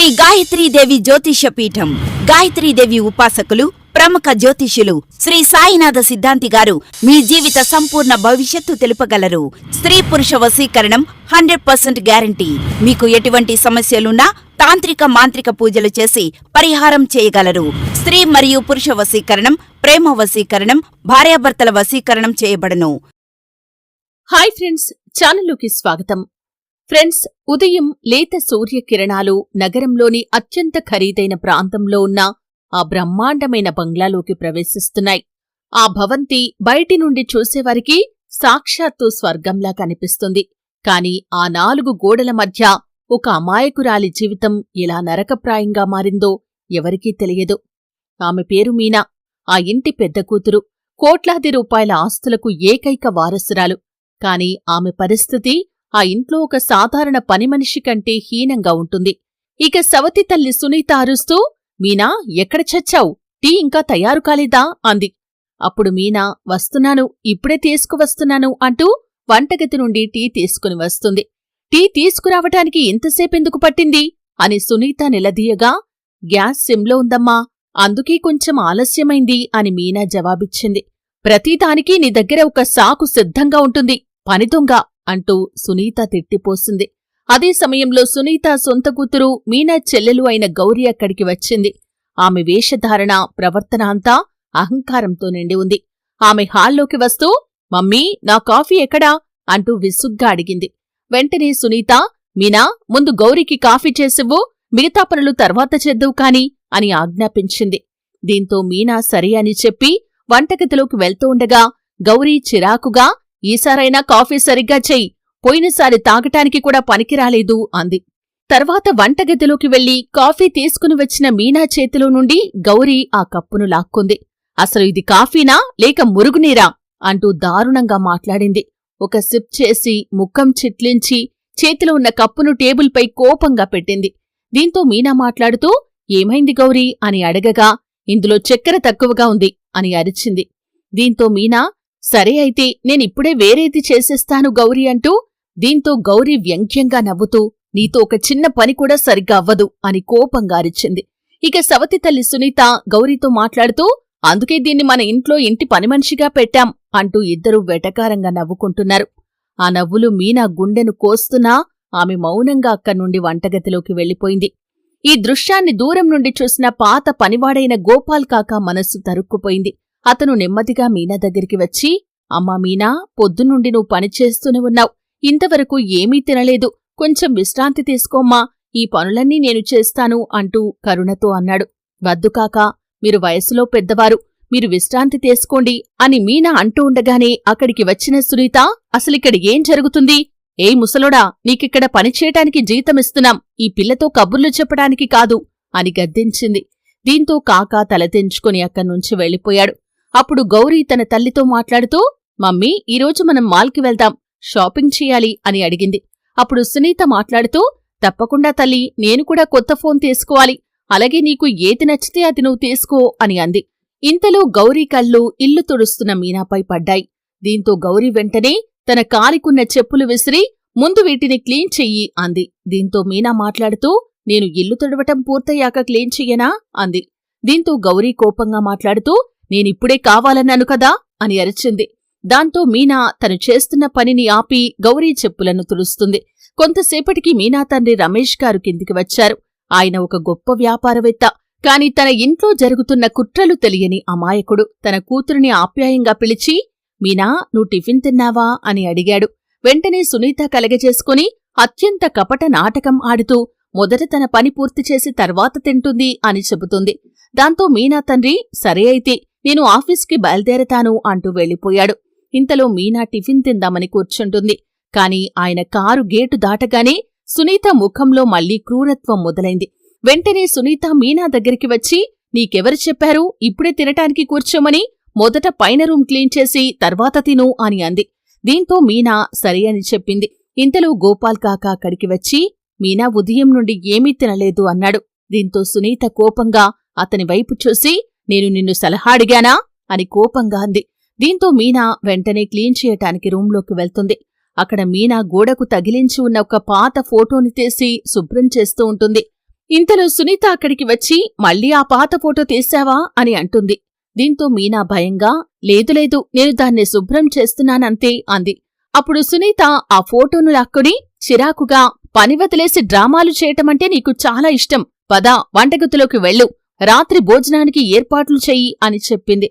శ్రీ గాయత్రీదేవి జ్యోతిష్య పీఠం. గాయత్రీదేవి ఉపాసకులు, ప్రముఖ జ్యోతిష్యులు శ్రీ సాయినాథ సిద్ధాంతి గారు మీ జీవిత సంపూర్ణ భవిష్యత్తు తెలుపగలరు. స్త్రీ పురుష వశీకరణం 100% గ్యారంటీ. మీకు ఎటువంటి సమస్యలున్నా తాంత్రిక మాంత్రిక పూజలు చేసి పరిహారం చేయగలరు. స్త్రీ మరియు పురుష వశీకరణం, ప్రేమ వశీకరణం, భార్యాభర్తల వశీకరణం చేయబడును. హాయ్ ఫ్రెండ్స్, ఛానల్లోకి స్వాగతం. ఫ్రెండ్స్, ఉదయం లేత సూర్యకిరణాలు నగరంలోని అత్యంత ఖరీదైన ప్రాంతంలో ఉన్న ఆ బ్రహ్మాండమైన బంగ్లాలోకి ప్రవేశిస్తున్నాయి. ఆ భవంతి బయటి నుండి చూసేవారికి సాక్షాత్తు స్వర్గంలా కనిపిస్తుంది. కాని ఆ 4 గోడల మధ్య ఒక అమాయకురాలి జీవితం ఎలా నరకప్రాయంగా మారిందో ఎవరికీ తెలియదు. ఆమె పేరు మీనా. ఆ ఇంటి పెద్ద కూతురు. కోట్లాది రూపాయల ఆస్తులకు ఏకైక వారసురాలు. కాని ఆమె పరిస్థితి ఆ ఇంట్లో ఒక సాధారణ పనిమనిషి కంటే హీనంగా ఉంటుంది. ఇక సవతి తల్లి సునీత అరుస్తూ, మీనా, ఎక్కడ చచ్చావు? టీ ఇంకా తయారు కాలేదా? అంది. అప్పుడు మీనా, వస్తున్నాను, ఇప్పుడే తీసుకువస్తున్నాను అంటూ వంటగది నుండి టీ తీసుకుని వస్తుంది. టీ తీసుకురావటానికి ఇంతసేపెందుకు పట్టింది అని సునీత నిలదీయగా, గ్యాస్ సిమ్లో ఉందమ్మా, అందుకే కొంచెం ఆలస్యమైంది అని మీనా జవాబిచ్చింది. ప్రతిదానికీ నీ దగ్గర ఒక సాకు సిద్ధంగా ఉంటుంది, పనిదొంగ అంటూ సునీత తిట్టిపోసింది. అదే సమయంలో సునీత సొంత కూతురు మీనా చెల్లెలు అయిన గౌరీ అక్కడికి వచ్చింది. ఆమె వేషధారణ, ప్రవర్తన అంతా అహంకారంతో నిండి ఉంది. ఆమె హాల్లోకి వస్తూ, మమ్మీ, నా కాఫీ ఎక్కడా అంటూ విసుగ్గా అడిగింది. వెంటనే సునీత, మీనా, ముందు గౌరీకి కాఫీ చేసివ్వు, మిగతా పనులు తర్వాత చేద్దువు కాని అని ఆజ్ఞాపించింది. దీంతో మీనా సరే అని చెప్పి వంటగదిలోకి వెళ్తూ ఉండగా గౌరీ చిరాకుగా, ఈసారైనా కాఫీ సరిగ్గా చెయ్యి, పోయినసారి తాగటానికి కూడా పనికిరాలేదు అంది. తర్వాత వంటగదిలోకి వెళ్లి కాఫీ తీసుకుని వచ్చిన మీనా చేతిలో నుండి గౌరీ ఆ కప్పును లాక్కుంది. అసలు ఇది కాఫీనా లేక మురుగునీరా అంటూ దారుణంగా మాట్లాడింది. ఒక సిప్ చేసి ముఖం చిట్లించి చేతిలో ఉన్న కప్పును టేబుల్పై కోపంగా పెట్టింది. దీంతో మీనా మాట్లాడుతూ, ఏమైంది గౌరీ అని అడగగా, ఇందులో చక్కెర తక్కువగా ఉంది అని అరిచింది. దీంతో మీనా, సరే అయితే నేనిప్పుడే వేరేది చేసేస్తాను గౌరీ అంటూ, దీంతో గౌరీ వ్యంగ్యంగా నవ్వుతూ, నీతో ఒక చిన్న పని కూడా సరిగ్గా అవ్వదు అని కోపంగా అరిచింది. ఇక సవతి తల్లి సునీత గౌరీతో మాట్లాడుతూ, అందుకే దీన్ని మన ఇంట్లో ఇంటి పనిమనిషిగా పెట్టాం అంటూ ఇద్దరూ వెటకారంగా నవ్వుకుంటున్నారు. ఆ నవ్వులు మీనా గుండెను కోస్తున్నా ఆమె మౌనంగా అక్కడ్నుండి వంటగదిలోకి వెళ్లిపోయింది. ఈ దృశ్యాన్ని దూరం నుండి చూసిన పాత పనివాడైన గోపాల్ కాకా మనస్సు తరుక్కుపోయింది. అతను నెమ్మదిగా మీనా దగ్గరికి వచ్చి, అమ్మా మీనా, పొద్దునుండి నువ్వు పనిచేస్తూనే ఉన్నావు, ఇంతవరకు ఏమీ తినలేదు, కొంచెం విశ్రాంతి తీసుకోమ్మా, ఈ పనులన్నీ నేను చేస్తాను అంటూ కరుణతో అన్నాడు. వద్దు కాకా, మీరు వయసులో పెద్దవారు, మీరు విశ్రాంతి తీసుకోండి అని మీనా అంటూ ఉండగానే అక్కడికి వచ్చిన సునీత, అసలిక్కడ ఏం జరుగుతుంది? ఏయ్ ముసలోడా, నీకిక్కడ పనిచేయటానికి జీతమిస్తున్నాం, ఈ పిల్లతో కబుర్లు చెప్పడానికి కాదు అని గద్దించింది. దీంతో కాకా తలదించుకుని అక్కడ్నుంచి వెళ్ళిపోయాడు. అప్పుడు గౌరీ తన తల్లితో మాట్లాడుతూ, మమ్మీ, ఈరోజు మనం మాల్కి వెళ్దాం, షాపింగ్ చెయ్యాలి అని అడిగింది. అప్పుడు సునీత మాట్లాడుతూ, తప్పకుండా తల్లి, నేను కూడా కొత్త ఫోన్ తీసుకోవాలి, అలాగే నీకు ఏది నచ్చితే అది నువ్వు తీసుకో అని అంది. ఇంతలో గౌరీ కళ్ళు ఇల్లు తుడుస్తున్న మీనాపై పడ్డాయి. దీంతో గౌరీ వెంటనే తన కాలికున్న చెప్పులు విసిరి, ముందు వీటిని క్లీన్ చెయ్యి అంది. దీంతో మీనా మాట్లాడుతూ, నేను ఇల్లు తుడవటం పూర్తయ్యాక క్లీన్ చెయ్యనా అంది. దీంతో గౌరీ కోపంగా మాట్లాడుతూ, నేనిప్పుడే కావాలన్నాను కదా అని అరిచింది. దాంతో మీనా తను చేస్తున్న పనిని ఆపి గౌరీ చెప్పులను తుడుస్తుంది. కొంతసేపటికి మీనా తండ్రి రమేష్ గారు కిందికి వచ్చారు. ఆయన ఒక గొప్ప వ్యాపారవేత్త, కాని తన ఇంట్లో జరుగుతున్న కుట్రలు తెలియని అమాయకుడు. తన కూతురిని ఆప్యాయంగా పిలిచి, మీనా, నువ్వు టిఫిన్ తిన్నావా అని అడిగాడు. వెంటనే సునీత కలగజేసుకుని అత్యంత కపట నాటకం ఆడుతూ, మొదట తన పని పూర్తి చేసి తర్వాత తింటుంది అని చెబుతుంది. దాంతో మీనా తండ్రి, సరే అయితే నేను ఆఫీస్కి బయలుదేరతాను అంటూ వెళ్ళిపోయాడు. ఇంతలో మీనా టిఫిన్ తిందామని కూర్చుంటుంది. కాని ఆయన కారు గేటు దాటగానే సునీత ముఖంలో మళ్లీ క్రూరత్వం మొదలైంది. వెంటనే సునీత మీనా దగ్గరికి వచ్చి, నీకెవరు చెప్పారు ఇప్పుడే తినటానికి కూర్చోమని? మొదట పైన రూమ్ క్లీన్ చేసి తర్వాత తిను అని అంది. దీంతో మీనా సరే అని చెప్పింది. ఇంతలో గోపాల్ కాకా అక్కడికి వచ్చి, మీనా ఉదయం నుండి ఏమీ తినలేదు అన్నాడు. దీంతో సునీత కోపంగా అతని వైపు చూసి, నేను నిన్ను సలహా అడిగానా అని కోపంగా అంది. దీంతో మీనా వెంటనే క్లీన్ చేయటానికి రూంలోకి వెళ్తుంది. అక్కడ మీనా గోడకు తగిలించి ఉన్న ఒక పాత ఫోటోని తీసి శుభ్రం చేస్తూ ఉంటుంది. ఇంతలో సునీత అక్కడికి వచ్చి మళ్ళీ ఆ పాత ఫోటో తీశావా అని అంటుంది. దీంతో మీనా భయంగా లేదు నేను దాన్ని శుభ్రం చేస్తున్నానంతే అంది. అప్పుడు సునీత ఆ ఫోటోను లాక్కుని చిరాకుగా పని వదిలేసి డ్రామాలు చేయటమంటే నీకు చాలా ఇష్టం, పద వంటగదిలోకి వెళ్ళు, రాత్రి భోజనానికి ఏర్పాట్లు చెయ్యి అని చెప్పింది.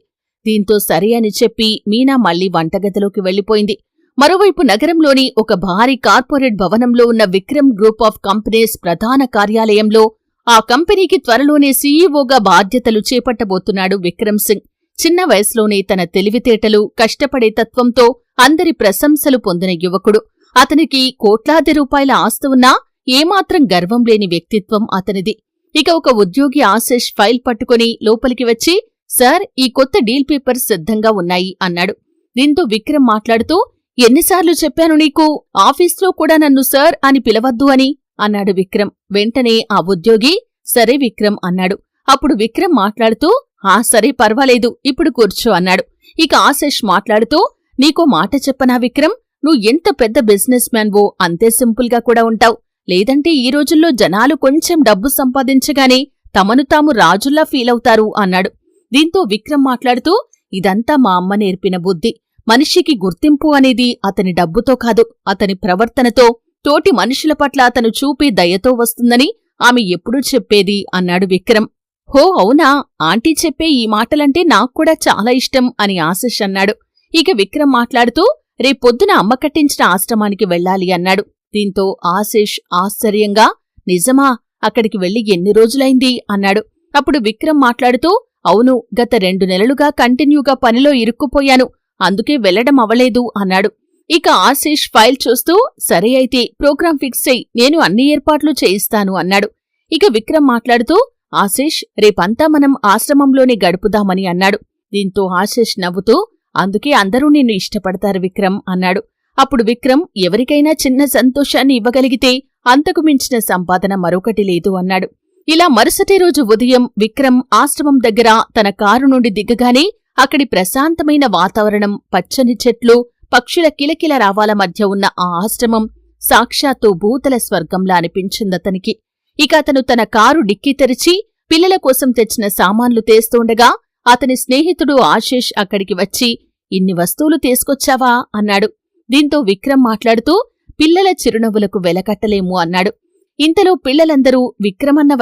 దీంతో సరే అని చెప్పి మీనా మళ్లీ వంటగదిలోకి వెళ్లిపోయింది. మరోవైపు నగరంలోని ఒక భారీ కార్పొరేట్ భవనంలో ఉన్న విక్రమ్ గ్రూప్ ఆఫ్ కంపెనీస్ ప్రధాన కార్యాలయంలో ఆ కంపెనీకి త్వరలోనే సీఈఓగా బాధ్యతలు చేపట్టబోతున్నాడు విక్రమ్ సింగ్. చిన్న వయసులోనే తన తెలివితేటలు, కష్టపడే తత్వంతో అందరి ప్రశంసలు పొందిన యువకుడు. అతనికి కోట్లాది రూపాయల ఆస్తి ఉన్నా ఏమాత్రం గర్వం లేని వ్యక్తిత్వం అతనిది. ఇక ఒక ఉద్యోగి ఆశిష్ ఫైల్ పట్టుకుని లోపలికి వచ్చి, సార్, ఈ కొత్త డీల్ పేపర్స్ సిద్ధంగా ఉన్నాయి అన్నాడు. దీంతో విక్రమ్ మాట్లాడుతూ, ఎన్నిసార్లు చెప్పాను నీకు, ఆఫీస్లో కూడా నన్ను సార్ అని పిలవద్దు అని అన్నాడు విక్రమ్. వెంటనే ఆ ఉద్యోగి సరే విక్రమ్ అన్నాడు. అప్పుడు విక్రమ్ మాట్లాడుతూ, సరే పర్వాలేదు, ఇప్పుడు కూర్చో అన్నాడు. ఇక ఆశిష్ మాట్లాడుతూ, నీకో మాట చెప్పనా విక్రమ్, నువ్వు ఎంత పెద్ద బిజినెస్ మ్యాన్వో అంతే సింపుల్గా కూడా ఉంటావు. లేదంటే ఈ రోజుల్లో జనాలు కొంచెం డబ్బు సంపాదించగానే తమను తాము రాజుల్లా ఫీలవుతారు అన్నాడు. దీంతో విక్రమ్ మాట్లాడుతూ, ఇదంతా మా అమ్మ నేర్పిన బుద్ధి. మనిషికి గుర్తింపు అనేది అతని డబ్బుతో కాదు, అతని ప్రవర్తనతో, తోటి మనుషుల పట్ల అతను చూపే దయతో వస్తుందని ఆమె ఎప్పుడూ చెప్పేది అన్నాడు విక్రమ్. హో అవునా, ఆంటీ చెప్పే ఈ మాటలంటే నాక్కూడా చాలా ఇష్టం అని ఆశిష్ అన్నాడు. ఇక విక్రమ్ మాట్లాడుతూ, రేపొద్దున అమ్మ కట్టించిన ఆశ్రమానికి వెళ్ళాలి అన్నాడు. దీంతో ఆశిష్ ఆశ్చర్యంగా, నిజమా, అక్కడికి వెళ్లి ఎన్ని రోజులైంది అన్నాడు. అప్పుడు విక్రమ్ మాట్లాడుతూ, అవును, గత 2 నెలలుగా కంటిన్యూగా పనిలో ఇరుక్కుపోయాను, అందుకే వెళ్లడం అవలేదు అన్నాడు. ఇక ఆశిష్ ఫైల్ చూస్తూ, సరే అయితే ప్రోగ్రాం ఫిక్స్ చెయ్యి, నేను అన్ని ఏర్పాట్లు చేయిస్తాను అన్నాడు. ఇక విక్రమ్ మాట్లాడుతూ, ఆశిష్, రేపంతా మనం ఆశ్రమంలోనే గడుపుదామని అన్నాడు. దీంతో ఆశిష్ నవ్వుతూ, అందుకే అందరూ నిన్ను ఇష్టపడతారు విక్రమ్ అన్నాడు. అప్పుడు విక్రమ్, ఎవరికైనా చిన్న సంతోషాన్ని ఇవ్వగలిగితే అంతకు మించిన సంపాదన మరొకటి లేదు అన్నాడు. ఇలా మరుసటి రోజు ఉదయం విక్రమ్ ఆశ్రమం దగ్గర తన కారు నుండి దిగగానే అక్కడి ప్రశాంతమైన వాతావరణం, పచ్చని చెట్లు, పక్షుల కిలకిల రావాల మధ్య ఉన్న ఆ ఆశ్రమం సాక్షాత్తు భూతల స్వర్గంలా అనిపించిందతనికి. ఇక అతను తన కారు డిక్కీ తెరిచి పిల్లల కోసం తెచ్చిన సామాన్లు తెస్తుండగా అతని స్నేహితుడు ఆశిష్ అక్కడికి వచ్చి, ఇన్ని వస్తువులు తీసుకొచ్చావా అన్నాడు. దీంతో విక్రమ్ మాట్లాడుతూ, పిల్లల చిరునవ్వులకు వెలకట్టలేము అన్నాడు. ఇంతలో పిల్లలందరూ విక్రమన్న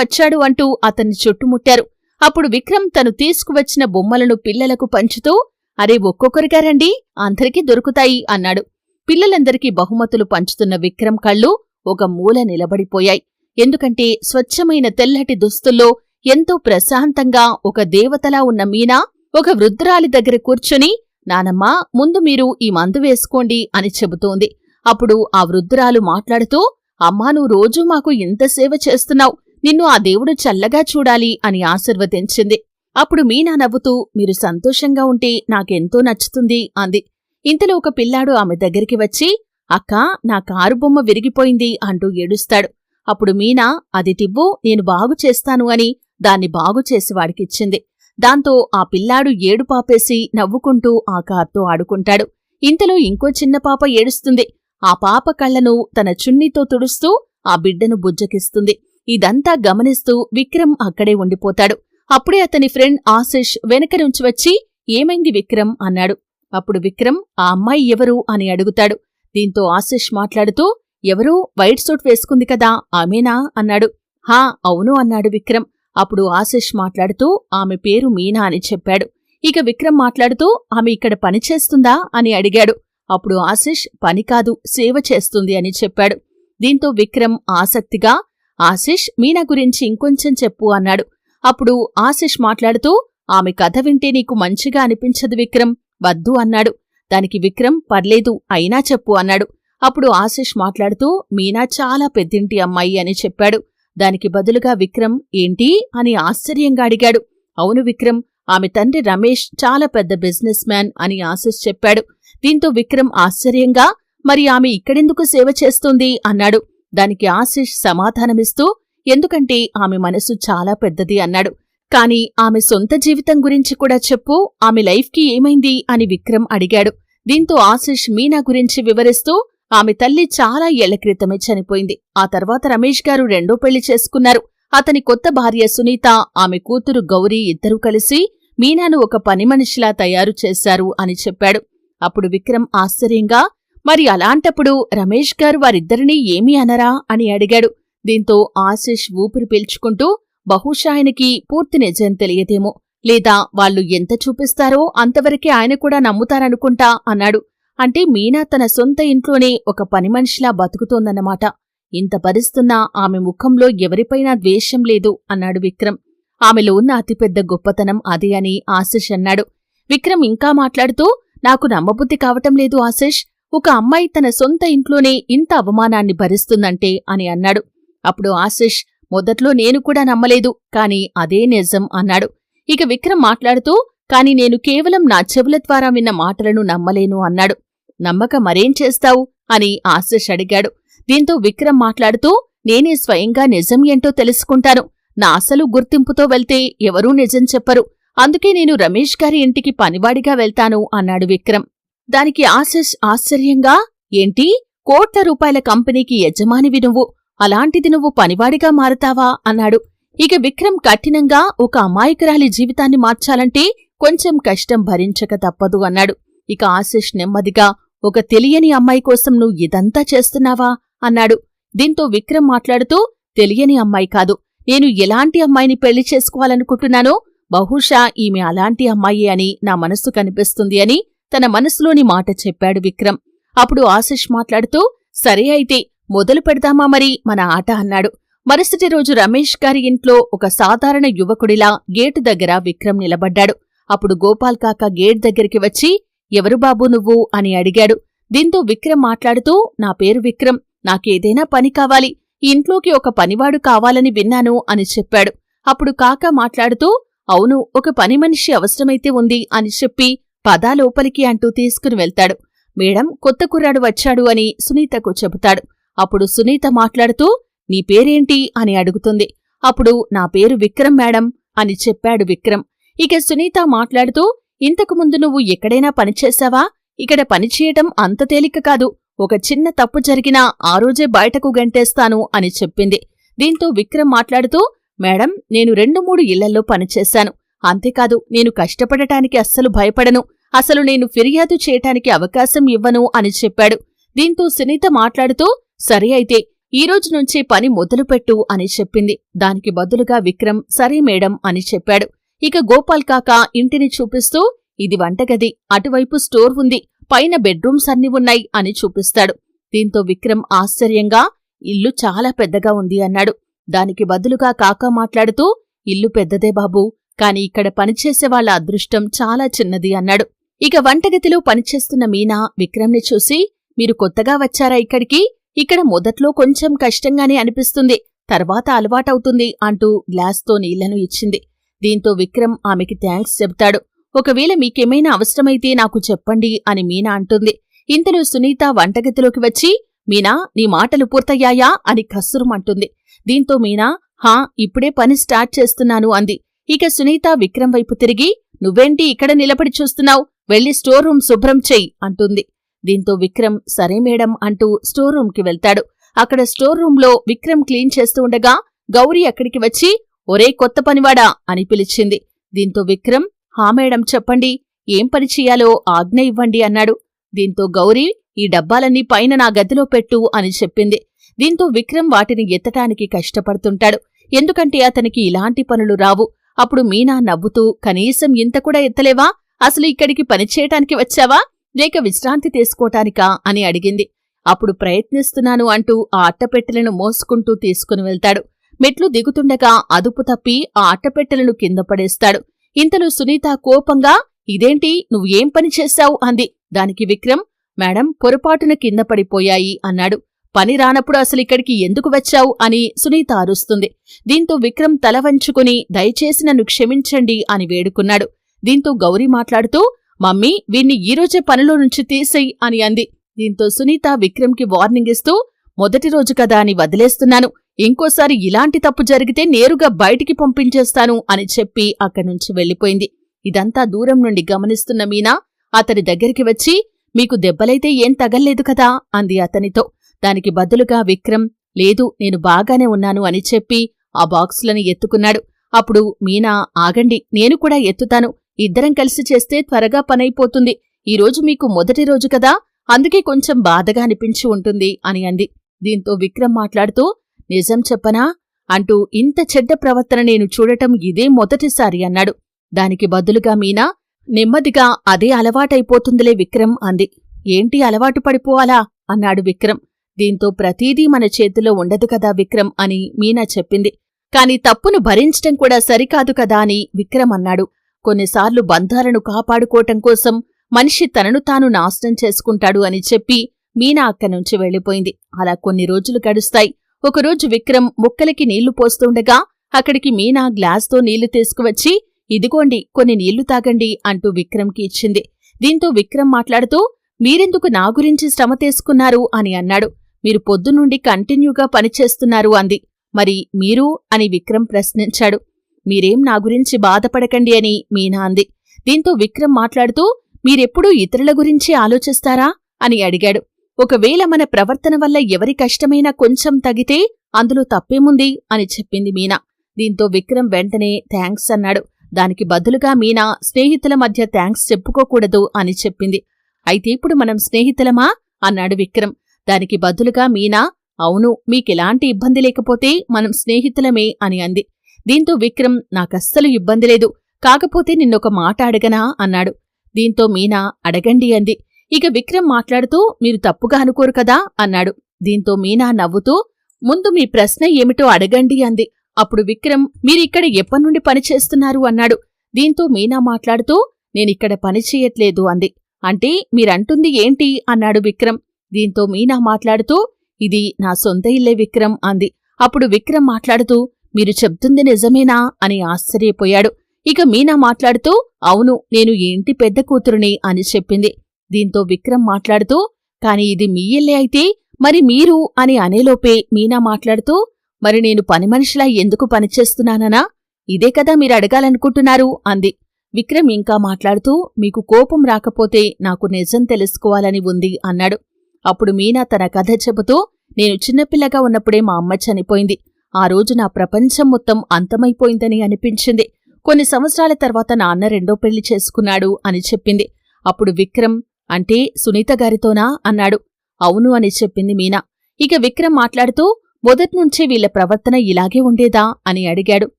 వచ్చాడు అంటూ అతన్ని చుట్టుముట్టారు. అప్పుడు విక్రమ్ తను తీసుకువచ్చిన బొమ్మలను పిల్లలకు పంచుతూ, అరే ఒక్కొక్కరిగా రండి, అందరికీ దొరుకుతాయి అన్నాడు. పిల్లలందరికీ బహుమతులు పంచుతున్న విక్రమ్ కళ్ళు ఒక మూల నిలబడిపోయాయి. ఎందుకంటే స్వచ్ఛమైన తెల్లటి దుస్తుల్లో ఎంతో ప్రశాంతంగా ఒక దేవతలా ఉన్న మీనా ఒక వృద్ధురాలి దగ్గర కూర్చుని, నానమ్మా, ముందు మీరు ఈ మందు వేసుకోండి అని చెబుతోంది. అప్పుడు ఆ వృద్ధురాలు మాట్లాడుతూ, అమ్మా, నువ్వు రోజూ మాకు ఇంత సేవ చేస్తున్నావు, నిన్ను ఆ దేవుడు చల్లగా చూడాలి అని ఆశీర్వదించింది. అప్పుడు మీనా నవ్వుతూ, మీరు సంతోషంగా ఉంటే నాకెంతో నచ్చుతుంది అంది. ఇంతలో ఒక పిల్లాడు ఆమె దగ్గరికి వచ్చి, అక్కా, నా కారు బొమ్మ విరిగిపోయింది అంటూ ఏడుస్తాడు. అప్పుడు మీనా, అది టివ్వు, నేను బాగు చేస్తాను అని దాన్ని బాగుచేసి వాడికిచ్చింది. దాంతో ఆ పిల్లాడు ఏడుపాపేసి నవ్వుకుంటూ ఆ కార్తో ఆడుకుంటాడు. ఇంతలో ఇంకో చిన్న పాప ఏడుస్తుంది. ఆ పాప కళ్లను తన చున్నీతో తుడుస్తూ ఆ బిడ్డను బుజ్జకిస్తుంది. ఇదంతా గమనిస్తూ విక్రమ్ అక్కడే ఉండిపోతాడు. అప్పుడే అతని ఫ్రెండ్ ఆశిష్ వెనక నుంచి వచ్చి, ఏమైంది విక్రమ్ అన్నాడు. అప్పుడు విక్రమ్, ఆ అమ్మాయి ఎవరు అని అడుగుతాడు. దీంతో ఆశిష్ మాట్లాడుతూ, ఎవరూ వైట్ సూట్ వేసుకుంది కదా, ఆమెనా అన్నాడు. హా అవును అన్నాడు విక్రమ్. అప్పుడు ఆశిష్ మాట్లాడుతూ, ఆమె పేరు మీనా అని చెప్పాడు. ఇక విక్రమ్ మాట్లాడుతూ, ఆమె ఇక్కడ పనిచేస్తుందా అని అడిగాడు. అప్పుడు ఆశిష్, పని కాదు, సేవ చేస్తుంది అని చెప్పాడు. దీంతో విక్రమ్ ఆసక్తిగా, ఆశిష్, మీనా గురించి ఇంకొంచెం చెప్పు అన్నాడు. అప్పుడు ఆశిష్ మాట్లాడుతూ, ఆమె కథ వింటే నీకు మంచిగా అనిపించదు విక్రమ్, వద్దు అన్నాడు. దానికి విక్రమ్, పర్లేదు, అయినా చెప్పు అన్నాడు. అప్పుడు ఆశిష్ మాట్లాడుతూ, మీనా చాలా పెద్దింటి అమ్మాయి అని చెప్పాడు. దానికి బదులుగా విక్రమ్, ఏంటి అని ఆశ్చర్యంగా అడిగాడు. అవును విక్రమ్, ఆమె తండ్రి రమేష్ చాలా పెద్ద బిజినెస్ మ్యాన్ అని ఆశిష్ చెప్పాడు. దీంతో విక్రమ్ ఆశ్చర్యంగా, మరి ఆమె ఇక్కడెందుకు సేవ చేస్తుంది అన్నాడు. దానికి ఆశిష్ సమాధానమిస్తూ, ఎందుకంటే ఆమె మనసు చాలా పెద్దది అన్నాడు. కాని ఆమె సొంత జీవితం గురించి కూడా చెప్పు, ఆమె లైఫ్కి ఏమైంది అని విక్రమ్ అడిగాడు. దీంతో ఆశిష్ మీనా గురించి వివరిస్తూ, ఆమె తల్లి చాలా ఏళ్ల క్రితమే చనిపోయింది. ఆ తర్వాత రమేష్ గారు రెండో పెళ్లి చేసుకున్నారు. అతని కొత్త భార్య సునీత, ఆమె కూతురు గౌరీ ఇద్దరూ కలిసి మీనాను ఒక పనిమనిషిలా తయారు చేశారు అని చెప్పాడు. అప్పుడు విక్రమ్ ఆశ్చర్యంగా, మరి అలాంటప్పుడు రమేష్ గారు వారిద్దరినీ ఏమీ అనరా అని అడిగాడు. దీంతో ఆశిష్ ఊపిరి పీల్చుకుంటూ, బహుశా ఆయనకి పూర్తి నిజం తెలియదేమో, లేదా వాళ్ళు ఎంత చూపిస్తారో అంతవరకే ఆయన కూడా నమ్ముతారనుకుంటా అన్నాడు. అంటే మీనా తన సొంత ఇంట్లోనే ఒక పనిమనిషిలా బతుకుతోందన్నమాట. ఇంత భరిస్తున్నా ఆమె ముఖంలో ఎవరిపైనా ద్వేషం లేదు అన్నాడు విక్రమ్. ఆమెలో ఉన్న అతిపెద్ద గొప్పతనం అదే అని ఆశిష్ అన్నాడు. విక్రమ్ ఇంకా మాట్లాడుతూ, నాకు నమ్మబుద్ధి కావటం లేదు ఆశిష్, ఒక అమ్మాయి తన సొంత ఇంట్లోనే ఇంత అవమానాన్ని భరిస్తుందంటే అని అన్నాడు. అప్పుడు ఆశిష్, మొదట్లో నేను కూడా నమ్మలేదు, కాని అదే నిజం అన్నాడు. ఇక విక్రమ్ మాట్లాడుతూ, కాని నేను కేవలం నా చెవుల ద్వారా విన్న మాటలను నమ్మలేను అన్నాడు. నమ్మక మరేం చేస్తావు అని ఆశిష్ అడిగాడు. దీంతో విక్రమ్ మాట్లాడుతూ, నేనే స్వయంగా నిజం ఏంటో తెలుసుకుంటాను. నా అసలు గుర్తింపుతో వెళ్తే ఎవరూ నిజం చెప్పరు. అందుకే నేను రమేష్ గారి ఇంటికి పనివాడిగా వెళ్తాను అన్నాడు విక్రమ్. దానికి ఆశిష్ ఆశ్చర్యంగా, ఏంటి, కోట్ల రూపాయల కంపెనీకి యజమానివి నువ్వు, అలాంటిది నువ్వు పనివాడిగా మారతావా అన్నాడు. ఇక విక్రమ్ కఠినంగా, ఒక అమాయకురాలి జీవితాన్ని మార్చాలంటే కొంచెం కష్టం భరించక తప్పదు అన్నాడు. ఇక ఆశిష్ నెమ్మదిగా, ఒక తెలియని అమ్మాయి కోసం నువ్వు ఇదంతా చేస్తున్నావా అన్నాడు. దీంతో విక్రమ్ మాట్లాడుతూ, తెలియని అమ్మాయి కాదు, నేను ఎలాంటి అమ్మాయిని పెళ్లి చేసుకోవాలనుకుంటున్నానో బహుశా ఈమె అలాంటి అమ్మాయి అని నా మనస్సు కనిపిస్తుంది అని తన మనసులోని మాట చెప్పాడు విక్రమ్. అప్పుడు ఆశిష్ మాట్లాడుతూ, సరే అయితే మొదలు పెడదామా మరి మన ఆట అన్నాడు. మరుసటి రోజు రమేష్ గారి ఇంట్లో ఒక సాధారణ యువకుడిలా గేటు దగ్గర విక్రమ్ నిలబడ్డాడు. అప్పుడు గోపాల్ కాక గేట్ దగ్గరికి వచ్చి, ఎవరు బాబూ నువ్వు అని అడిగాడు. దీంతో విక్రమ్ మాట్లాడుతూ, నా పేరు విక్రమ్, నాకేదైనా పని కావాలి, ఈ ఇంట్లోకి ఒక పనివాడు కావాలని విన్నాను అని చెప్పాడు. అప్పుడు కాకా మాట్లాడుతూ, అవును, ఒక పని మనిషి అవసరమైతే ఉంది అని చెప్పి పదా లోపలికి అంటూ తీసుకుని వెళ్తాడు. మేడం, కొత్త కుర్రాడు వచ్చాడు అని సునీతకు చెబుతాడు. అప్పుడు సునీత మాట్లాడుతూ, నీ పేరేంటి అని అడుగుతుంది. అప్పుడు నా పేరు విక్రమ్ మేడం అని చెప్పాడు విక్రమ్. ఇక సునీత మాట్లాడుతూ, ఇంతకుముందు నువ్వు ఎక్కడైనా పనిచేశావా? ఇక్కడ పనిచేయటం అంత తేలిక కాదు, ఒక చిన్న తప్పు జరిగినా ఆ రోజే బయటకు గంటేస్తాను అని చెప్పింది. దీంతో విక్రమ్ మాట్లాడుతూ, మేడం, నేను 2-3 ఇళ్లల్లో పనిచేశాను, అంతేకాదు నేను కష్టపడటానికి అస్సలు భయపడను, అసలు నేను ఫిర్యాదు చేయటానికి అవకాశం ఇవ్వను అని చెప్పాడు. దీంతో సునీత మాట్లాడుతూ, సరే అయితే ఈ రోజు నుంచే పని మొదలుపెట్టు అని చెప్పింది. దానికి బదులుగా విక్రమ్ సరే మేడం అని చెప్పాడు. ఇక గోపాల్ కాకా ఇంటిని చూపిస్తూ, ఇది వంటగది, అటువైపు స్టోర్ ఉంది, పైన బెడ్రూమ్స్ అన్ని ఉన్నాయి అని చూపిస్తాడు. దీంతో విక్రమ్ ఆశ్చర్యంగా, ఇల్లు చాలా పెద్దగా ఉంది అన్నాడు. దానికి బదులుగా కాకా మాట్లాడుతూ, ఇల్లు పెద్దదే బాబూ, కాని ఇక్కడ పనిచేసే వాళ్ల అదృష్టం చాలా చిన్నది అన్నాడు. ఇక వంటగదిలో పనిచేస్తున్న మీనా విక్రమ్ని చూసి, మీరు కొత్తగా వచ్చారా ఇక్కడికి? ఇక్కడ మొదట్లో కొంచెం కష్టంగానే అనిపిస్తుంది, తర్వాత అలవాటవుతుంది అంటూ గ్లాస్తో నీళ్లను ఇచ్చింది. దీంతో విక్రమ్ ఆమెకి థ్యాంక్స్ చెబుతాడు. ఒకవేళ మీకేమైనా అవసరమైతే నాకు చెప్పండి అని మీనా అంటుంది. ఇంతలో సునీత వంటగదిలోకి వచ్చి, మీనా, నీ మాటలు పూర్తయ్యాయా అని కస్సురుమంటుంది. దీంతో మీనా, హా, ఇప్పుడే పని స్టార్ట్ చేస్తున్నాను అంది. ఇక సునీత విక్రమ్ వైపు తిరిగి, నువ్వేంటి ఇక్కడ నిలబడి చూస్తున్నావు, వెళ్లి స్టోర్ రూమ్ శుభ్రం చెయ్యి అంటుంది. దీంతో విక్రమ్ సరే మేడం అంటూ స్టోర్ రూమ్కి వెళ్తాడు. అక్కడ స్టోర్ రూంలో విక్రమ్ క్లీన్ చేస్తూ ఉండగా గౌరీ అక్కడికి వచ్చి, ఒరే కొత్త పనివాడా అని పిలిచింది. దీంతో విక్రమ్, హా మేడం చెప్పండి, ఏం పని చెయ్యాలో ఆజ్ఞ ఇవ్వండి అన్నాడు. దీంతో గౌరీ, ఈ డబ్బాలన్నీ పైన నా గదిలో పెట్టు అని చెప్పింది. దీంతో విక్రమ్ వాటిని ఎత్తటానికి కష్టపడుతుంటాడు, ఎందుకంటే అతనికి ఇలాంటి పనులు రావు. అప్పుడు మీనా నవ్వుతూ, కనీసం ఇంత కూడా ఎత్తలేవా, అసలు ఇక్కడికి పనిచేయటానికి వచ్చావా లేక విశ్రాంతి తీసుకోటానికా అని అడిగింది. అప్పుడు ప్రయత్నిస్తున్నాను అంటూ ఆ అట్టపెట్టెలను మోసుకుంటూ తీసుకుని వెళ్తాడు. మెట్లు దిగుతుండగా అదుపు తప్పి ఆ అట్టపెట్టెలను కింద పడేస్తాడు. ఇంతలో సునీత కోపంగా, ఇదేంటి, నువ్వు ఏం పని చేశావు అంది. దానికి విక్రమ్, మేడం, పొరపాటున కింద పడిపోయాయి అన్నాడు. పని రానప్పుడు అసలిక్కడికి ఎందుకు వచ్చావు అని సునీత అరుస్తుంది. దీంతో విక్రమ్ తల వంచుకుని, దయచేసి నన్ను క్షమించండి అని వేడుకున్నాడు. దీంతో గౌరీ మాట్లాడుతూ, మమ్మీ, వీణ్ణి ఈరోజే పనిలో నుంచి తీసేయ్ అని అంది. దీంతో సునీత విక్రమ్కి వార్నింగ్ ఇస్తూ, మొదటి రోజు కదా అని వదిలేస్తున్నాను, ఇంకోసారి ఇలాంటి తప్పు జరిగితే నేరుగా బయటికి పంపించేస్తాను అని చెప్పి అక్కడ్నుంచి వెళ్లిపోయింది. ఇదంతా దూరం నుండి గమనిస్తున్న మీనా అతని దగ్గరికి వచ్చి, మీకు దెబ్బలైతే ఏం తగల్లేదు కదా అంది అతనితో. దానికి బదులుగా విక్రమ్ లేదు నేను బాగానే ఉన్నాను అని చెప్పి ఆ బాక్సులని ఎత్తుకున్నాడు. అప్పుడు మీనా ఆగండి నేను కూడా ఎత్తుతాను, ఇద్దరం కలిసి చేస్తే త్వరగా పనైపోతుంది, ఈరోజు మీకు మొదటి రోజు కదా అందుకే కొంచెం బాధగా అనిపించి ఉంటుంది అని అంది. దీంతో విక్రమ్ మాట్లాడుతూ నిజం చెప్పనా అంటూ ఇంత చెడ్డ ప్రవర్తన నేను చూడటం ఇదే మొదటిసారి అన్నాడు. దానికి బదులుగా మీనా నెమ్మదిగా అదే అలవాటైపోతుందిలే విక్రమ్ అంది. ఏంటి అలవాటు పడిపోవాలా అన్నాడు విక్రమ్. దీంతో ప్రతీదీ మన చేతిలో ఉండదు కదా విక్రమ్ అని మీనా చెప్పింది. కాని తప్పును భరించటం కూడా సరికాదు కదా అని విక్రమ్ అన్నాడు. కొన్నిసార్లు బంధాలను కాపాడుకోవటం కోసం మనిషి తనను తాను నాశనం చేసుకుంటాడు అని చెప్పి మీనా అక్కడ్నుంచి వెళ్ళిపోయింది. అలా కొన్ని రోజులు గడుస్తాయి. ఒకరోజు విక్రమ్ ముక్కలకి నీళ్లు పోస్తుండగా అక్కడికి మీనా గ్లాస్తో నీళ్లు తీసుకువచ్చి ఇదిగోండి కొన్ని నీళ్లు తాగండి అంటూ విక్రమ్కి ఇచ్చింది. దీంతో విక్రమ్ మాట్లాడుతూ మీరెందుకు నా గురించి శ్రమ తీసుకున్నారు అని అన్నాడు. మీరు పొద్దునుండి కంటిన్యూగా పనిచేస్తున్నారు అంది. మరి మీరు అని విక్రమ్ ప్రశ్నించాడు. మీరేం నా గురించి బాధపడకండి అని మీనా అంది. దీంతో విక్రమ్ మాట్లాడుతూ మీరెప్పుడూ ఇతరుల గురించి ఆలోచిస్తారా అని అడిగాడు. ఒకవేళ మన ప్రవర్తన వల్ల ఎవరి కష్టమైనా కొంచెం తగితే అందులో తప్పేముంది అని చెప్పింది మీనా. దీంతో విక్రమ్ వెంటనే థ్యాంక్స్ అన్నాడు. దానికి బదులుగా మీనా స్నేహితుల మధ్య థ్యాంక్స్ చెప్పుకోకూడదు అని చెప్పింది. అయితే ఇప్పుడు మనం స్నేహితులమా అన్నాడు విక్రమ్. దానికి బదులుగా మీనా అవును మీకెలాంటి ఇబ్బంది లేకపోతే మనం స్నేహితులమే అని అంది. దీంతో విక్రమ్ నాకస్సలు ఇబ్బంది లేదు, కాకపోతే నిన్నొక మాట అడగనా అన్నాడు. దీంతో మీనా అడగండి అంది. ఇక విక్రమ్ మాట్లాడుతూ మీరు తప్పుగా అనుకోరు కదా అన్నాడు. దీంతో మీనా నవ్వుతూ ముందు మీ ప్రశ్న ఏమిటో అడగండి అంది. అప్పుడు విక్రమ్ మీరిక్కడ ఎప్పటినుండి పనిచేస్తున్నారు అన్నాడు. దీంతో మీనా మాట్లాడుతూ నేనిక్కడ పనిచేయట్లేదు అంది. అంటే మీరంటుంది ఏంటి అన్నాడు విక్రమ్. దీంతో మీనా మాట్లాడుతూ ఇది నా సొంత ఇల్లే విక్రమ్ అంది. అప్పుడు విక్రమ్ మాట్లాడుతూ మీరు చెప్తుంది నిజమేనా అని ఆశ్చర్యపోయాడు. ఇక మీనా మాట్లాడుతూ అవును నేను ఈ ఇంటి పెద్ద కూతురుని అని చెప్పింది. దీంతో విక్రమ్ మాట్లాడుతూ కాని ఇది మీ ఇల్లే అయితే మరి మీరు అని అనేలోపే మీనా మాట్లాడుతూ మరి నేను పనిమనిషిలా ఎందుకు పనిచేస్తున్నాననా, ఇదే కదా మీరు అడగాలనుకుంటున్నారు అంది. విక్రమ్ ఇంకా మాట్లాడుతూ మీకు కోపం రాకపోతే నాకు నిజం తెలుసుకోవాలని ఉంది అన్నాడు. అప్పుడు మీనా తన కథ చెబుతూ నేను చిన్నపిల్లగా ఉన్నప్పుడే మా అమ్మ చనిపోయింది. ఆ రోజు నా ప్రపంచం మొత్తం అంతమైపోయిందని అనిపించింది. కొన్ని సంవత్సరాల తర్వాత నాన్న రెండో పెళ్లి చేసుకున్నాడు అని చెప్పింది. అప్పుడు విక్రమ్ అంటే సునీత గారితోనా అన్నాడు. అవును అని చెప్పింది మీనా. ఇక విక్రమ్ మాట్లాడుతూ మొదట్నుంచే వీళ్ల ప్రవర్తన ఇలాగే ఉండేదా అని అడిగాడు.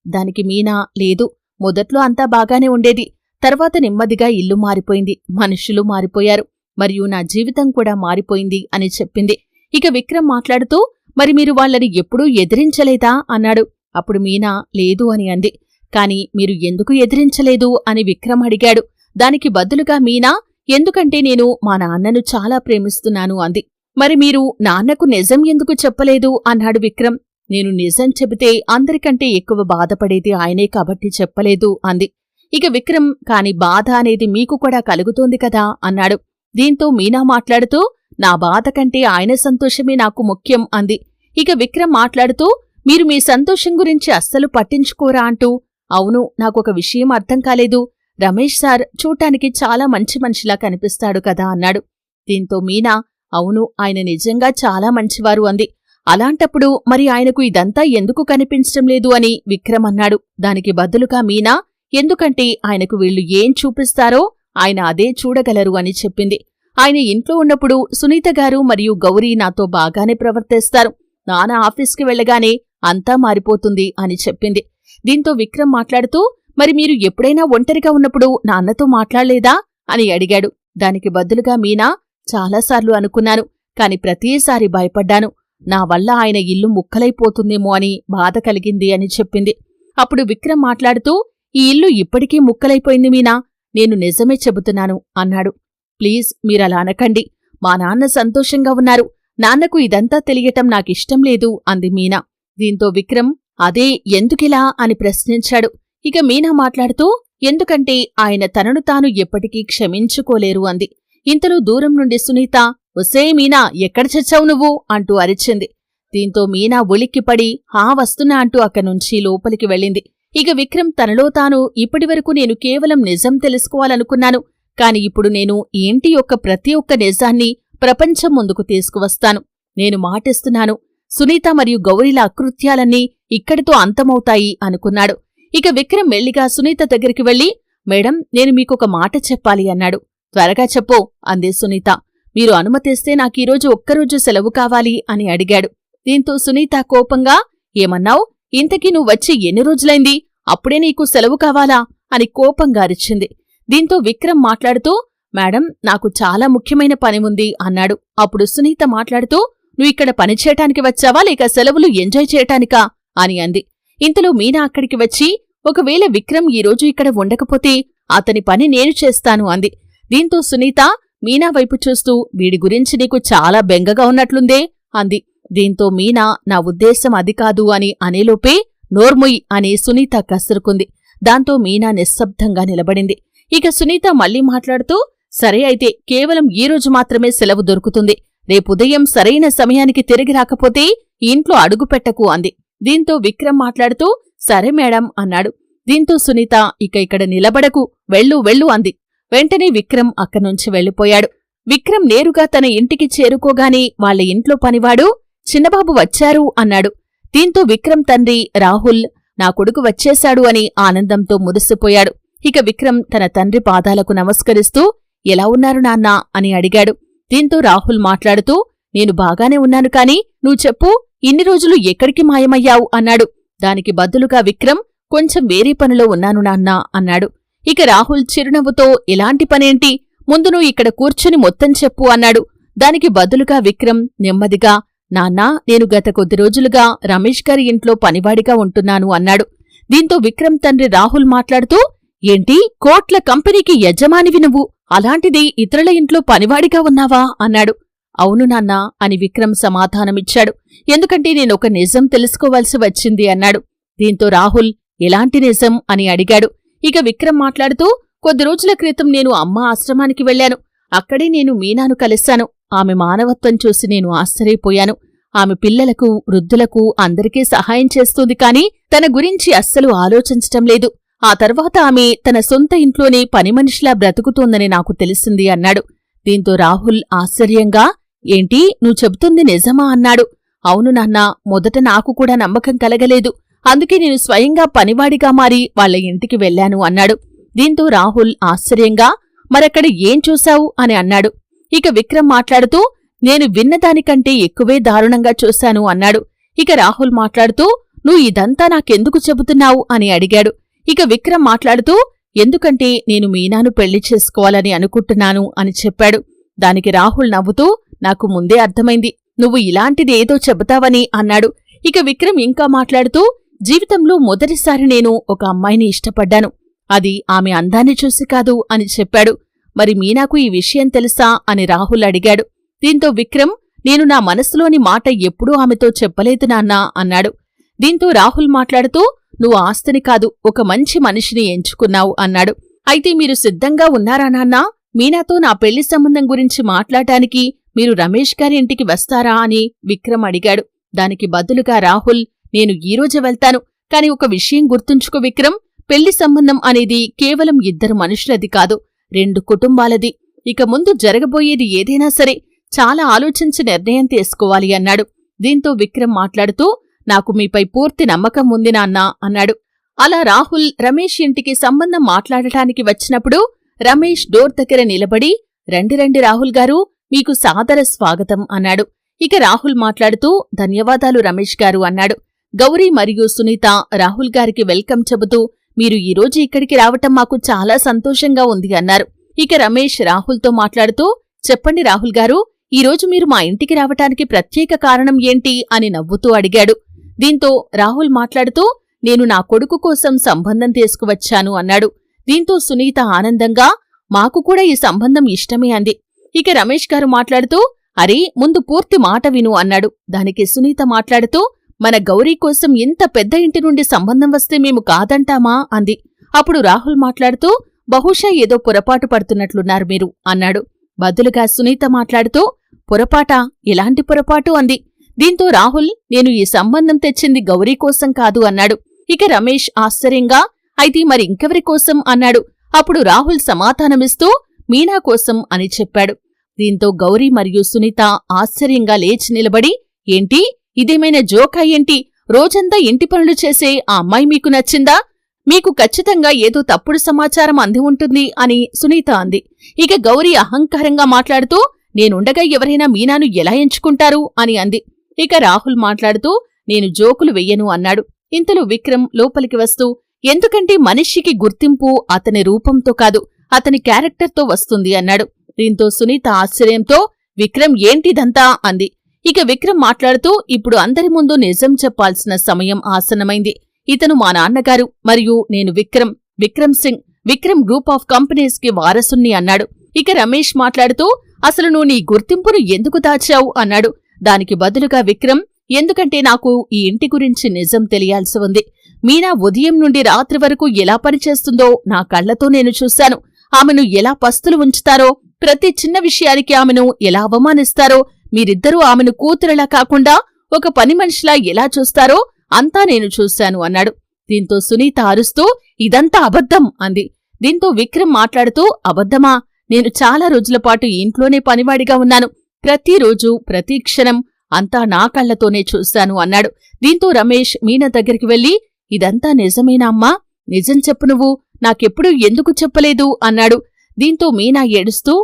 దానికి మీనా లేదు మొదట్లో అంతా బాగానే ఉండేది, తర్వాత నెమ్మదిగా ఇల్లు మారిపోయింది, మనుషులు మారిపోయారు, మరియు నా జీవితం కూడా మారిపోయింది అని చెప్పింది. ఇక విక్రమ్ మాట్లాడుతూ మరి మీరు వాళ్ళని ఎప్పుడూ ఎదిరించలేదా అన్నాడు. అప్పుడు మీనా లేదు అని అంది. కాని మీరు ఎందుకు ఎదిరించలేదు అని విక్రమ్ అడిగాడు. దానికి బదులుగా మీనా ఎందుకంటే నేను మా నాన్నను చాలా ప్రేమిస్తున్నాను అంది. మరి మీరు నాన్నకు నిజం ఎందుకు చెప్పలేదు అన్నాడు విక్రమ్. నేను నిజం చెబితే అందరికంటే ఎక్కువ బాధపడేది ఆయనే కాబట్టి చెప్పలేదు అంది. ఇక విక్రమ్ కాని బాధ అనేది మీకు కూడా కలుగుతోంది కదా అన్నాడు. దీంతో మీనా మాట్లాడుతూ నా బాధ కంటే ఆయన సంతోషమే నాకు ముఖ్యం అంది. ఇక విక్రమ్ మాట్లాడుతూ మీరు మీ సంతోషం గురించి అస్సలు పట్టించుకోరా అంటూ అవును నాకొక విషయం అర్థం కాలేదు, రమేష్ సార్ చూడ్డానికి చాలా మంచి మనిషిలా కనిపిస్తాడు కదా అన్నాడు. దీంతో మీనా అవును ఆయన నిజంగా చాలా మంచివారు అంది. అలాంటప్పుడు మరి ఆయనకు ఇదంతా ఎందుకు కనిపించటం లేదు అని విక్రమ్ అన్నాడు. దానికి బదులుగా మీనా ఎందుకంటే ఆయనకు వీళ్లు ఏం చూపిస్తారో ఆయన అదే చూడగలరు అని చెప్పింది. ఆయన ఇంట్లో ఉన్నప్పుడు సునీత గారు మరియు గౌరీ నాతో బాగానే ప్రవర్తిస్తారు, నాన్న ఆఫీస్కి వెళ్లగానే అంతా మారిపోతుంది అని చెప్పింది. దీంతో విక్రమ్ మాట్లాడుతూ మరి మీరు ఎప్పుడైనా ఒంటరిగా ఉన్నప్పుడు నాన్నతో మాట్లాడలేదా అని అడిగాడు. దానికి బదులుగా మీనా చాలాసార్లు అనుకున్నాను, కాని ప్రతిసారి భయపడ్డాను, నా వల్ల ఆయన ఇల్లు ముక్కలైపోతుందేమో అని బాధ కలిగింది అని చెప్పింది. అప్పుడు విక్రమ్ మాట్లాడుతూ ఈ ఇల్లు ఇప్పటికీ ముక్కలైపోయింది మీనా, నేను నిజమే చెబుతున్నాను అన్నాడు. ప్లీజ్ మీరలా అనకండి, మా నాన్న సంతోషంగా ఉన్నారు, నాన్నకు ఇదంతా తెలియటం నాకిష్టం లేదు అంది మీనా. దీంతో విక్రమ్ అదే ఎందుకిలా అని ప్రశ్నించాడు. ఇక మీనా మాట్లాడుతూ ఎందుకంటే ఆయన తనను తాను ఎప్పటికీ క్షమించుకోలేరు అంది. ఇంతలో దూరం నుండి సునీత ఒసే మీనా ఎక్కడ చచ్చావు నువ్వు అంటూ అరిచింది. దీంతో మీనా ఉలిక్కిపడి హా వస్తున్నా అంటూ అక్కడ్నుంచి లోపలికి వెళ్ళింది. ఇక విక్రమ్ తనలో తాను ఇప్పటివరకు నేను కేవలం నిజం తెలుసుకోవాలనుకున్నాను, కాని ఇప్పుడు నేను ఏంటి యొక్క ప్రతి ఒక్క నిజాన్ని ప్రపంచం ముందుకు తీసుకువస్తాను. నేను మాటిస్తున్నాను, సునీత మరియు గౌరీల అకృత్యాలన్నీ ఇక్కడితో అంతమవుతాయి అనుకున్నాడు. ఇక విక్రమ్ మెల్లిగా సునీత దగ్గరికి వెళ్లి, మేడం, నేను మీకొక మాట చెప్పాలి అన్నాడు. త్వరగా చెప్పు అంది సునీత. మీరు అనుమతిస్తే నాకీరోజు ఒక్కరోజు సెలవు కావాలి అని అడిగాడు. దీంతో సునీత కోపంగా, ఏమన్నావ్? ఇంతకీ నువ్వొచ్చి ఎన్ని రోజులైంది? అప్పుడే నీకు సెలవు కావాలా అని కోపంగా అరిచింది. దీంతో విక్రమ్ మాట్లాడుతూ, మేడం, నాకు చాలా ముఖ్యమైన పని ఉంది అన్నాడు. అప్పుడు సునీత మాట్లాడుతూ, నువ్వు ఇక్కడ పనిచేయటానికి వచ్చావా లేక సెలవులు ఎంజాయ్ చేయటానికా అని అంది. ఇంతలో మీనా అక్కడికి వచ్చి, ఒకవేళ విక్రమ్ ఈరోజు ఇక్కడ ఉండకపోతే అతని పని నేను చేస్తాను అంది. దీంతో సునీత మీనా వైపు చూస్తూ, వీడి గురించి నీకు చాలా బెంగగా ఉన్నట్లుందే అంది. దీంతో మీనా, నా ఉద్దేశం అది కాదు అని అనేలోపే నోర్ముయ్ అని సునీత కసురుకుంది. దాంతో మీనా నిశ్శబ్దంగా నిలబడింది. ఇక సునీత మళ్లీ మాట్లాడుతూ, సరే అయితే కేవలం ఈ రోజు మాత్రమే సెలవు దొరుకుతుంది. రేపుదయం సరైన సమయానికి తిరిగి రాకపోతే ఇంట్లో అడుగుపెట్టకు అంది. దీంతో విక్రమ్ మాట్లాడుతూ, సరే మేడం అన్నాడు. దీంతో సునీత, ఇక ఇక్కడ నిలబడకు, వెళ్ళు వెళ్ళు అంది. వెంటనే విక్రమ్ అక్కనుంచి వెళ్లిపోయాడు. విక్రమ్ నేరుగా తన ఇంటికి చేరుకోగానే వాళ్ల ఇంట్లో పనివాడు, చిన్నబాబు వచ్చారు అన్నాడు. దీంతో విక్రమ్ తండ్రి రాహుల్, నా కొడుకు వచ్చేశాడు అని ఆనందంతో మురిసిపోయాడు. ఇక విక్రమ్ తన తండ్రి పాదాలకు నమస్కరిస్తూ, ఎలా ఉన్నారు నాన్నా అని అడిగాడు. దీంతో రాహుల్ మాట్లాడుతూ, నేను బాగానే ఉన్నాను కాని నువ్వు చెప్పు, ఇన్ని రోజులు ఎక్కడికి మాయమయ్యావు అన్నాడు. దానికి బదులుగా విక్రమ్, కొంచెం వేరే పనిలో ఉన్నాను నాన్నా అన్నాడు. ఇక రాహుల్ చిరునవ్వుతో, ఎలాంటి పనేంటి? ముందు నువ్వు ఇక్కడ కూర్చుని మొత్తం చెప్పు అన్నాడు. దానికి బదులుగా విక్రమ్ నెమ్మదిగా, నాన్నా, నేను గత కొద్ది రోజులుగా రమేష్ గారి ఇంట్లో పనివాడిగా ఉంటున్నాను అన్నాడు. దీంతో విక్రమ్ తండ్రి రాహుల్ మాట్లాడుతూ, ఏంటి, కోట్ల కంపెనీకి యజమానివి నువ్వు, అలాంటిది ఇతరుల ఇంట్లో పనివాడిగా ఉన్నావా అన్నాడు. అవును నాన్నా అని విక్రమ్ సమాధానమిచ్చాడు. ఎందుకంటే నేనొక నిజం తెలుసుకోవాల్సి వచ్చింది అన్నాడు. దీంతో రాహుల్, ఎలాంటి నిజం అని అడిగాడు. ఇక విక్రమ్ మాట్లాడుతూ, కొద్ది రోజుల క్రితం నేను అమ్మ ఆశ్రమానికి వెళ్లాను. అక్కడే నేను మీనాను కలిశాను. ఆమె మానవత్వం చూసి నేను ఆశ్చర్యపోయాను. ఆమె పిల్లలకు, వృద్ధులకు అందరికీ సహాయం చేస్తుంది కాని తన గురించి అస్సలు ఆలోచించటం లేదు. ఆ తర్వాత ఆమె తన సొంత ఇంట్లోనే పనిమనిషిలా బ్రతుకుతోందని నాకు తెలిసింది అన్నాడు. దీంతో రాహుల్ ఆశ్చర్యంగా, ఏంటి, నువ్వు చెబుతుంది నిజమా అన్నాడు. అవును నాన్నా, మొదట నాకు కూడా నమ్మకం కలగలేదు. అందుకే నేను స్వయంగా పనివాడిగా మారి వాళ్ల ఇంటికి వెళ్లాను అన్నాడు. దీంతో రాహుల్ ఆశ్చర్యంగా, మరక్కడ ఏం చూశావు అని అన్నాడు. ఇక విక్రమ్ మాట్లాడుతూ, నేను విన్నదానికంటే ఎక్కువే దారుణంగా చూశాను అన్నాడు. ఇక రాహుల్ మాట్లాడుతూ, నువ్వు ఇదంతా నాకెందుకు చెబుతున్నావు అని అడిగాడు. ఇక విక్రమ్ మాట్లాడుతూ, ఎందుకంటే నేను మీనాను పెళ్లి చేసుకోవాలని అనుకుంటున్నాను అని చెప్పాడు. దానికి రాహుల్ నవ్వుతూ, నాకు ముందే అర్థమైంది, నువ్వు ఇలాంటిదేదో చెబుతావని అన్నాడు. ఇక విక్రమ్ ఇంకా మాట్లాడుతూ, జీవితంలో మొదటిసారి నేను ఒక అమ్మాయిని ఇష్టపడ్డాను. అది ఆమె అందాన్ని చూసి కాదు అని చెప్పాడు. మరి మీనాకు ఈ విషయం తెలుసా అని రాహుల్ అడిగాడు. దీంతో విక్రమ్, నేను నా మనసులోని మాట ఎప్పుడూ ఆమెతో చెప్పలేదు నాన్నా అన్నాడు. దీంతో రాహుల్ మాట్లాడుతూ, నువ్వు ఆస్తిని కాదు, ఒక మంచి మనిషిని ఎంచుకున్నావు అన్నాడు. అయితే మీరు సిద్ధంగా ఉన్నారా నాన్నా? మీనాతో నా పెళ్లి సంబంధం గురించి మాట్లాడటానికి మీరు రమేష్ గారి ఇంటికి వస్తారా అని విక్రమ్ అడిగాడు. దానికి బదులుగా రాహుల్, నేను ఈరోజే వెళ్తాను. కాని ఒక విషయం గుర్తుంచుకో విక్రమ్, పెళ్లి సంబంధం అనేది కేవలం ఇద్దరు మనుషులది కాదు, 2 కుటుంబాలది. ఇక ముందు జరగబోయేది ఏదైనా సరే చాలా ఆలోచించి నిర్ణయం తీసుకోవాలి అన్నాడు. దీంతో విక్రమ్ మాట్లాడుతూ, నాకు మీపై పూర్తి నమ్మకం ఉంది నాన్నా అన్నాడు. అలా రాహుల్ రమేష్ ఇంటికి సంబంధం మాట్లాడటానికి వచ్చినప్పుడు రమేష్ డోర్ దగ్గర నిలబడి, రండి రండి రాహుల్ గారు, మీకు సాదర స్వాగతం అన్నాడు. ఇక రాహుల్ మాట్లాడుతూ, ధన్యవాదాలు రమేష్ గారు అన్నాడు. గౌరీ మరియు సునీత రాహుల్ గారికి వెల్కమ్ చెబుతూ, మీరు ఈరోజు ఇక్కడికి రావటం మాకు చాలా సంతోషంగా ఉంది అన్నారు. ఇక రమేష్ రాహుల్తో మాట్లాడుతూ, చెప్పండి రాహుల్ గారు, ఈరోజు మీరు మా ఇంటికి రావటానికి ప్రత్యేక కారణం ఏంటి అని నవ్వుతూ అడిగాడు. దీంతో రాహుల్ మాట్లాడుతూ, నేను నా కొడుకు కోసం సంబంధం తీసుకువచ్చాను అన్నాడు. దీంతో సునీత ఆనందంగా, మాకు కూడా ఈ సంబంధం ఇష్టమే అంది. ఇక రమేష్ గారు మాట్లాడుతూ, అరే ముందు పూర్తి మాట విను అన్నాడు. దానికి సునీత మాట్లాడుతూ, మన గౌరీ కోసం ఇంత పెద్ద ఇంటి నుండి సంబంధం వస్తే మేము కాదంటామా అంది. అప్పుడు రాహుల్ మాట్లాడుతూ, బహుశా ఏదో పొరపాటు పడుతున్నట్లున్నారు మీరు అన్నాడు. బదులుగా సునీత మాట్లాడుతూ, పొరపాటా? ఎలాంటి పొరపాటు అంది. దీంతో రాహుల్, నేను ఈ సంబంధం తెచ్చింది గౌరీ కోసం కాదు అన్నాడు. ఇక రమేష్ ఆశ్చర్యంగా, అయితే మరి ఇంకెవరి కోసం అన్నాడు. అప్పుడు రాహుల్ సమాధానమిస్తూ, మీనా కోసం అని చెప్పాడు. దీంతో గౌరీ మరియు సునీత ఆశ్చర్యంగా లేచి నిలబడి, ఏంటి, ఇదేమైనా జోకా ఏంటి? రోజంతా ఇంటి పనులు చేసే ఆ అమ్మాయి మీకు నచ్చిందా? మీకు ఖచ్చితంగా ఏదో తప్పుడు సమాచారం అంది ఉంటుంది అని సునీత అంది. ఇక గౌరీ అహంకారంగా మాట్లాడుతూ, నేనుండగా ఎవరైనా మీనాను ఎలా ఎంచుకుంటారు అని అంది. ఇక రాహుల్ మాట్లాడుతూ, నేను జోకులు వెయ్యను అన్నాడు. ఇంతలో విక్రమ్ లోపలికి వస్తూ, ఎందుకంటే మనిషికి గుర్తింపు అతని రూపంతో కాదు, అతని క్యారెక్టర్తో వస్తుంది అన్నాడు. దీంతో సునీత ఆశ్చర్యంతో, విక్రమ్ ఏంటిదంతా అంది. ఇక విక్రమ్ మాట్లాడుతూ, ఇప్పుడు అందరి ముందు నిజం చెప్పాల్సిన సమయం ఆసన్నమైంది. ఇతను మా నాన్నగారు మరియు నేను Vikram Singh, Vikram group of companies కి వారసుణ్ణి అన్నాడు. ఇక రమేష్ మాట్లాడుతూ, అసలు నువ్వు నీ గుర్తింపును ఎందుకు దాచావు అన్నాడు. దానికి బదులుగా విక్రమ్, ఎందుకంటే నాకు ఈ ఇంటి గురించి నిజం తెలియాల్సి ఉంది. మీనా ఉదయం నుండి రాత్రి వరకు ఎలా పనిచేస్తుందో నా కళ్లతో నేను చూశాను. ఆమెను ఎలా పస్తులు ఉంచుతారో, ప్రతి చిన్న విషయానికి ఆమెను ఎలా అవమానిస్తారో, మీరిద్దరూ ఆమెను కూతురలా కాకుండా ఒక పని మనిషిలా ఎలా చూస్తారో అంతా నేను చూశాను అన్నాడు. దీంతో సునీత అరుస్తూ, ఇదంతా అబద్ధం అంది. దీంతో విక్రమ్ మాట్లాడుతూ, అబద్ధమా? నేను చాలా రోజులపాటు ఇంట్లోనే పనివాడిగా ఉన్నాను. ప్రతిరోజు ప్రతి క్షణం అంతా నా కళ్లతోనే చూశాను అన్నాడు. దీంతో రమేష్ మీనా దగ్గరికి వెళ్లి, ఇదంతా నిజమేనా అమ్మా? నిజం చెప్పు, నువ్వు నాకెప్పుడూ ఎందుకు చెప్పలేదు అన్నాడు. దీంతో మీనా ఏడుస్తూ,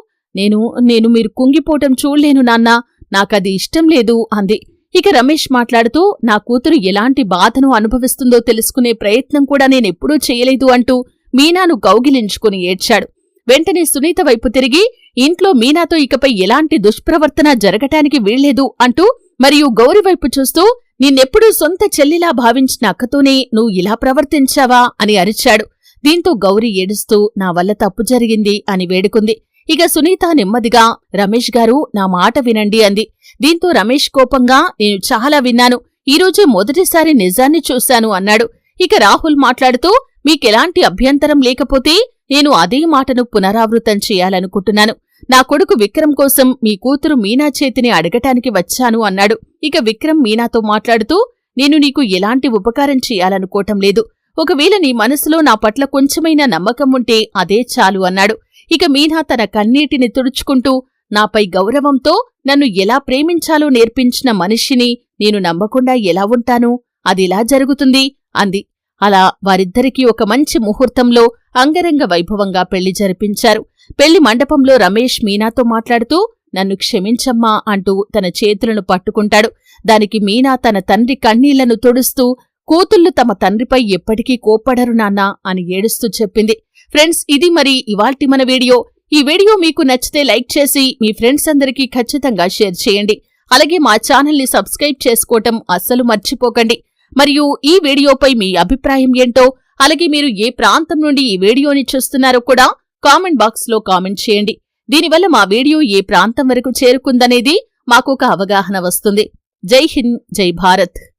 నేను మీరు కుంగిపోవటం చూడలేను నాన్నా, నాకది ఇష్టం లేదు అంది. ఇక రమేష్ మాట్లాడుతూ, నా కూతురు ఎలాంటి బాధను అనుభవిస్తుందో తెలుసుకునే ప్రయత్నం కూడా నేనెప్పుడూ చేయలేదు అంటూ మీనాను కౌగిలించుకుని ఏడ్చాడు. వెంటనే సునీత వైపు తిరిగి, ఇంట్లో మీనాతో ఇకపై ఎలాంటి దుష్ప్రవర్తన జరగటానికి వీల్లేదు అంటూ, మరియు గౌరి వైపు చూస్తూ, నిన్నెప్పుడూ సొంత చెల్లిలా భావించిన అక్కతోనే నువ్వు ఇలా ప్రవర్తించావా అని అరిచాడు. దీంతో గౌరి ఏడుస్తూ, నా వల్ల తప్పు జరిగింది అని వేడుకుంది. ఇక సునీత నెమ్మదిగా, రమేష్ గారు నా మాట వినండి అంది. దీంతో రమేష్ కోపంగా, నేను చాలా విన్నాను, ఈరోజే మొదటిసారి నిజాన్ని చూశాను అన్నాడు. ఇక రాహుల్ మాట్లాడుతూ, మీకెలాంటి అభ్యంతరం లేకపోతే నేను అదే మాటను పునరావృతం చేయాలనుకుంటున్నాను. నా కొడుకు విక్రమ్ కోసం మీ కూతురు మీనా చేతిని అడగటానికి వచ్చాను అన్నాడు. ఇక విక్రమ్ మీనాతో మాట్లాడుతూ, నేను నీకు ఎలాంటి ఉపకారం చేయాలనుకోవటం లేదు. ఒకవేళ నీ మనసులో నా పట్ల కొంచెమైనా నమ్మకం ఉంటే అదే చాలు అన్నాడు. ఇక మీనా తన కన్నీటిని తుడుచుకుంటూ, నాపై గౌరవంతో నన్ను ఎలా ప్రేమించాలో నేర్పించిన మనిషిని నేను నమ్మకుండా ఎలా ఉంటాను? అదిలా జరుగుతుంది అంది. అలా వారిద్దరికీ ఒక మంచి ముహూర్తంలో అంగరంగ వైభవంగా పెళ్లి జరిపించారు. పెళ్లి మండపంలో రమేష్ మీనాతో మాట్లాడుతూ, నన్ను క్షమించమ్మా అంటూ తన చేతులను పట్టుకుంటాడు. దానికి మీనా తన తండ్రి కన్నీళ్లను తుడుస్తూ, కూతుళ్లు తమ తండ్రిపై ఎప్పటికీ కోప్పడరు నాన్నా అని ఏడుస్తూ చెప్పింది. ఫ్రెండ్స్, ఇది మరి ఇవాల్టి మన వీడియో. ఈ వీడియో మీకు నచ్చితే లైక్ చేసి మీ ఫ్రెండ్స్ అందరికీ ఖచ్చితంగా షేర్ చేయండి. అలాగే మా ఛానల్ని సబ్స్క్రైబ్ చేసుకోవటం అస్సలు మర్చిపోకండి. మరియు ఈ వీడియోపై మీ అభిప్రాయం ఏంటో, అలాగే మీరు ఏ ప్రాంతం నుండి ఈ వీడియోని చూస్తున్నారో కూడా కామెంట్ బాక్స్లో కామెంట్ చేయండి. దీనివల్ల మా వీడియో ఏ ప్రాంతం వరకు చేరుకుందనేది మాకు ఒక అవగాహన వస్తుంది. జై హింద్, జై భారత్.